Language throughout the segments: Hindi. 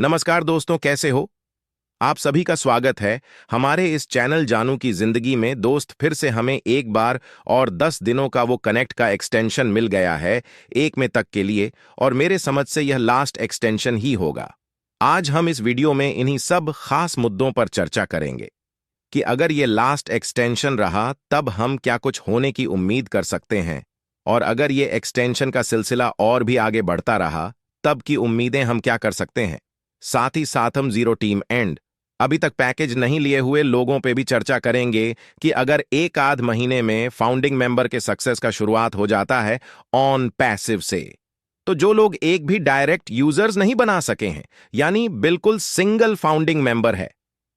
नमस्कार दोस्तों, कैसे हो? आप सभी का स्वागत है हमारे इस चैनल जानू की जिंदगी में। दोस्त, फिर से हमें एक बार और 10 दिनों का वो कनेक्ट का एक्सटेंशन मिल गया है 1 मई तक के लिए, और मेरे समझ से यह लास्ट एक्सटेंशन ही होगा। आज हम इस वीडियो में इन्हीं सब खास मुद्दों पर चर्चा करेंगे कि अगर ये लास्ट एक्सटेंशन रहा तब हम क्या कुछ होने की उम्मीद कर सकते हैं, और अगर ये एक्सटेंशन का सिलसिला और भी आगे बढ़ता रहा तब की उम्मीदें हम क्या कर सकते हैं। साथ ही साथ हम जीरो टीम एंड अभी तक पैकेज नहीं लिए हुए लोगों पे भी चर्चा करेंगे कि अगर एक आध महीने में फाउंडिंग मेंबर के सक्सेस का शुरुआत हो जाता है ऑन पैसिव से, तो जो लोग एक भी डायरेक्ट यूजर्स नहीं बना सके हैं, यानी बिल्कुल सिंगल फाउंडिंग मेंबर है,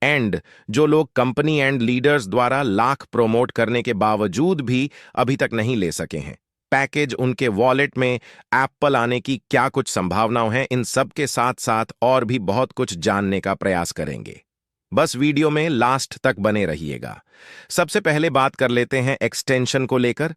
एंड जो लोग कंपनी एंड लीडर्स द्वारा लाख प्रोमोट करने के बावजूद भी अभी तक नहीं ले सके हैं पैकेज, उनके वॉलेट में एप्पल आने की क्या कुछ संभावनाएं हैं, इन सब के साथ साथ और भी बहुत कुछ जानने का प्रयास करेंगे। बस वीडियो में लास्ट तक बने रहिएगा। सबसे पहले बात कर लेते हैं एक्सटेंशन को लेकर।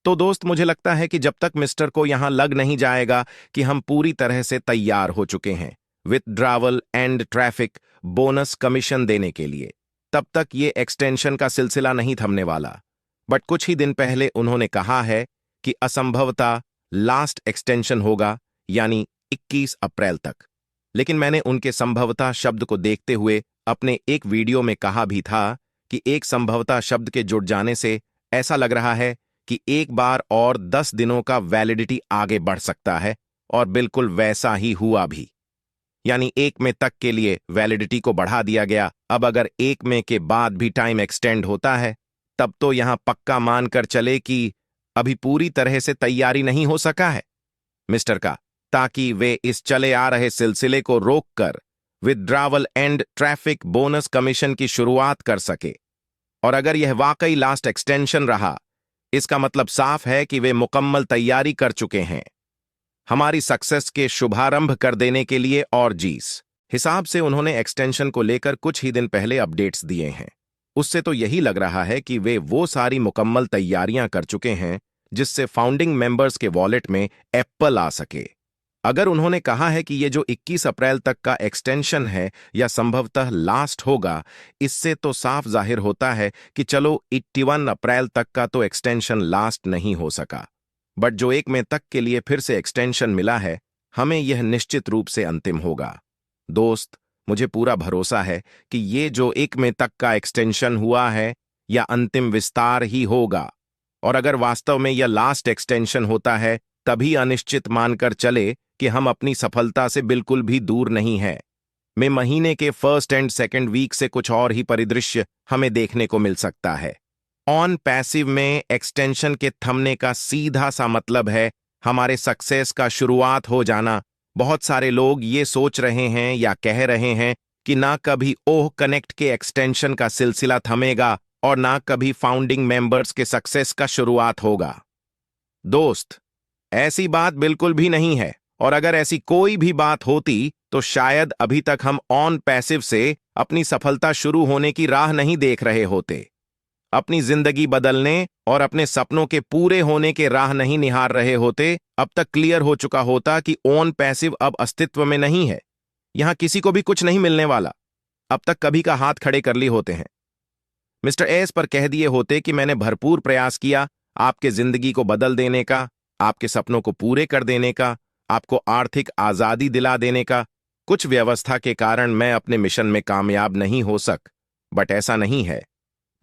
तो दोस्त, मुझे लगता है कि जब तक मिस्टर को यहां लग नहीं जाएगा कि हम पूरी तरह से तैयार हो चुके हैं withdrawal and traffic bonus commission देने के लिए, तब तक ये एक्सटेंशन का सिलसिला नहीं थमने वाला। बट कुछ ही दिन पहले उन्होंने कहा है कि असंभवतः लास्ट एक्सटेंशन होगा, यानी 21 अप्रैल तक। लेकिन मैंने उनके संभवतः शब्द को देखते हुए अपने एक वीडियो में कहा भी था कि एक संभवतः शब्द के जुड़ जाने से ऐसा लग रहा है कि एक बार और 10 दिनों का वैलिडिटी आगे बढ़ सकता है, और बिल्कुल वैसा ही हुआ भी। यानी 1 मई तक के लिए वैलिडिटी को बढ़ा दिया गया। अब अगर 1 मई के बाद भी टाइम एक्सटेंड होता है, तब तो यहां पक्का मानकर चले कि अभी पूरी तरह से तैयारी नहीं हो सका है मिस्टर का, ताकि वे इस चले आ रहे सिलसिले को रोककर withdrawal and traffic bonus commission की शुरुआत कर सके। और अगर यह वाकई लास्ट एक्सटेंशन रहा, इसका मतलब साफ है कि वे मुकम्मल तैयारी कर चुके हैं हमारी सक्सेस के शुभारंभ कर देने के लिए। और जिस हिसाब से उन्होंने एक्सटेंशन को लेकर कुछ ही दिन पहले अपडेट्स दिए हैं, उससे तो यही लग रहा है कि वे वो सारी मुकम्मल तैयारियां कर चुके हैं जिससे फाउंडिंग मेंबर्स के वॉलेट में एप्पल आ सके। अगर उन्होंने कहा है कि ये जो 21 अप्रैल तक का एक्सटेंशन है या संभवतः लास्ट होगा, इससे तो साफ जाहिर होता है कि चलो 81 अप्रैल तक का तो एक्सटेंशन लास्ट नहीं हो सका, बट जो 1 मई तक के लिए फिर से एक्सटेंशन मिला है, हमें यह निश्चित रूप से अंतिम होगा। दोस्त, मुझे पूरा भरोसा है कि ये जो 1 मई तक का एक्सटेंशन हुआ है या अंतिम विस्तार ही होगा, और अगर वास्तव में यह लास्ट एक्सटेंशन होता है, तभी अनिश्चित मानकर चले कि हम अपनी सफलता से बिल्कुल भी दूर नहीं हैं। में महीने के फर्स्ट एंड सेकंड वीक से कुछ और ही परिदृश्य हमें देखने को मिल सकता है। ऑन पैसिव में एक्सटेंशन के थमने का सीधा सा मतलब है हमारे सक्सेस का शुरुआत हो जाना। बहुत सारे लोग ये सोच रहे हैं या कह रहे हैं कि ना कभी ओह कनेक्ट के एक्सटेंशन का सिलसिला थमेगा और ना कभी फाउंडिंग मेंबर्स के सक्सेस का शुरुआत होगा। दोस्त, ऐसी बात बिल्कुल भी नहीं है, और अगर ऐसी कोई भी बात होती तो शायद अभी तक हम ऑन पैसिव से अपनी सफलता शुरू होने की राह नहीं देख रहे होते, अपनी जिंदगी बदलने और अपने सपनों के पूरे होने के राह नहीं निहार रहे होते। अब तक क्लियर हो चुका होता कि ऑन पैसिव अब अस्तित्व में नहीं है, यहां किसी को भी कुछ नहीं मिलने वाला। अब तक कभी का हाथ खड़े कर लिए होते हैं, मिस्टर एस पर कह दिए होते कि मैंने भरपूर प्रयास किया आपके जिंदगी को बदल देने का, आपके सपनों को पूरे कर देने का, आपको आर्थिक आजादी दिला देने का। कुछ व्यवस्था के कारण मैं अपने मिशन में कामयाब नहीं हो सक, बट ऐसा नहीं है।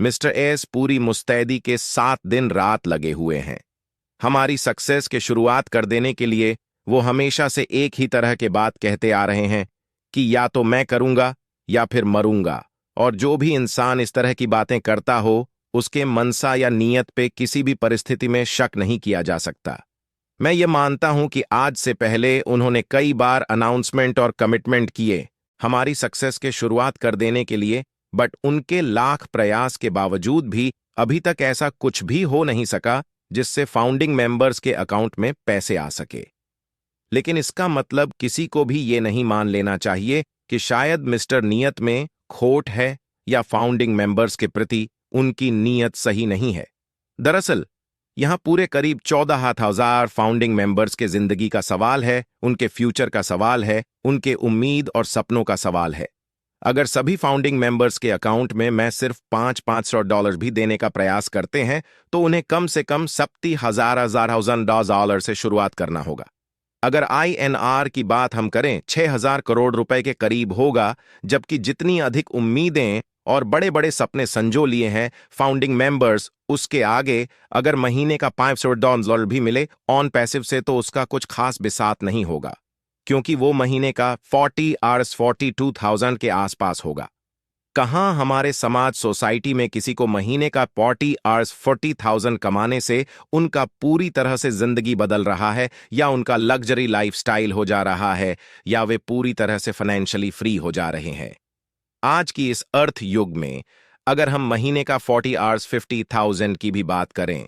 मिस्टर एस पूरी मुस्तैदी के 7 दिन रात लगे हुए हैं हमारी सक्सेस के शुरुआत कर देने के लिए। वो हमेशा से एक ही तरह के बात कहते आ रहे हैं कि या तो मैं करूंगा या फिर मरूंगा, और जो भी इंसान इस तरह की बातें करता हो उसके मनसा या नीयत पे किसी भी परिस्थिति में शक नहीं किया जा सकता। मैं ये मानता हूं कि आज से पहले उन्होंने कई बार अनाउंसमेंट और कमिटमेंट किए हमारी सक्सेस के शुरुआत कर देने के लिए, बट उनके लाख प्रयास के बावजूद भी अभी तक ऐसा कुछ भी हो नहीं सका जिससे फाउंडिंग मेंबर्स के अकाउंट में पैसे आ सके। लेकिन इसका मतलब किसी को भी ये नहीं मान लेना चाहिए कि शायद मिस्टर नियत में खोट है या फाउंडिंग मेंबर्स के प्रति उनकी नीयत सही नहीं है। दरअसल यहाँ पूरे करीब 14,000 फाउंडिंग मेंबर्स के जिंदगी का सवाल है, उनके फ्यूचर का सवाल है, उनके उम्मीद और सपनों का सवाल है। अगर सभी फाउंडिंग मेंबर्स के अकाउंट में मैं सिर्फ $500 भी देने का प्रयास करते हैं तो उन्हें कम से कम 70,000 डॉलर से शुरुआत करना होगा। अगर INR की बात हम करें 6,000 करोड़ रुपए के करीब होगा, जबकि जितनी अधिक उम्मीदें और बड़े बड़े सपने संजो लिए हैं फाउंडिंग मेंबर्स, उसके आगे अगर महीने का $500 भी मिले ऑन पैसिव से तो उसका कुछ खास बिसात नहीं होगा, क्योंकि वो महीने का 40 आवर्स 42,000 के आसपास होगा। कहाँ हमारे समाज सोसाइटी में किसी को महीने का 40 आवर्स 40,000 कमाने से उनका पूरी तरह से जिंदगी बदल रहा है, या उनका लग्जरी लाइफस्टाइल हो जा रहा है, या वे पूरी तरह से फाइनेंशियली फ्री हो जा रहे हैं। आज की इस अर्थ युग में अगर हम महीने का 40 आवर्स 50,000 की भी बात करें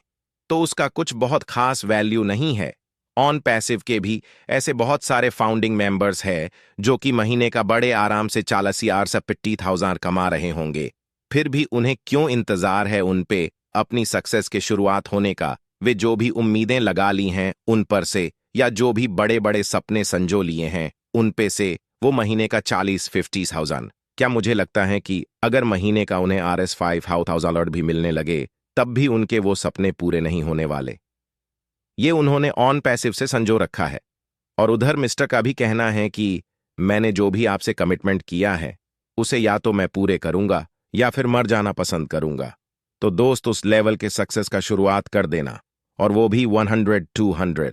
तो उसका कुछ बहुत खास वैल्यू नहीं है। ऑन पैसिव के भी ऐसे बहुत सारे फाउंडिंग मेंबर्स हैं जो कि महीने का बड़े आराम से 40 आवर्स 50,000 कमा रहे होंगे, फिर भी उन्हें क्यों इंतजार है उन पे अपनी सक्सेस के शुरुआत होने का। वे जो भी उम्मीदें लगा ली हैं उन पर से, या जो भी बड़े बड़े सपने संजो लिए हैं उन पे से वो महीने का 40-50,000। क्या मुझे लगता है कि अगर महीने का उन्हें RS 5,000 भी मिलने लगे तब भी उनके वो सपने पूरे नहीं होने वाले। ये उन्होंने ऑन पैसिव से संजो रखा है। और उधर मिस्टर का भी कहना है कि मैंने जो भी आपसे कमिटमेंट किया है उसे या तो मैं पूरे करूंगा या फिर मर जाना पसंद करूंगा। तो दोस्त उस लेवल के सक्सेस का शुरुआत कर देना, और वो भी 100-200।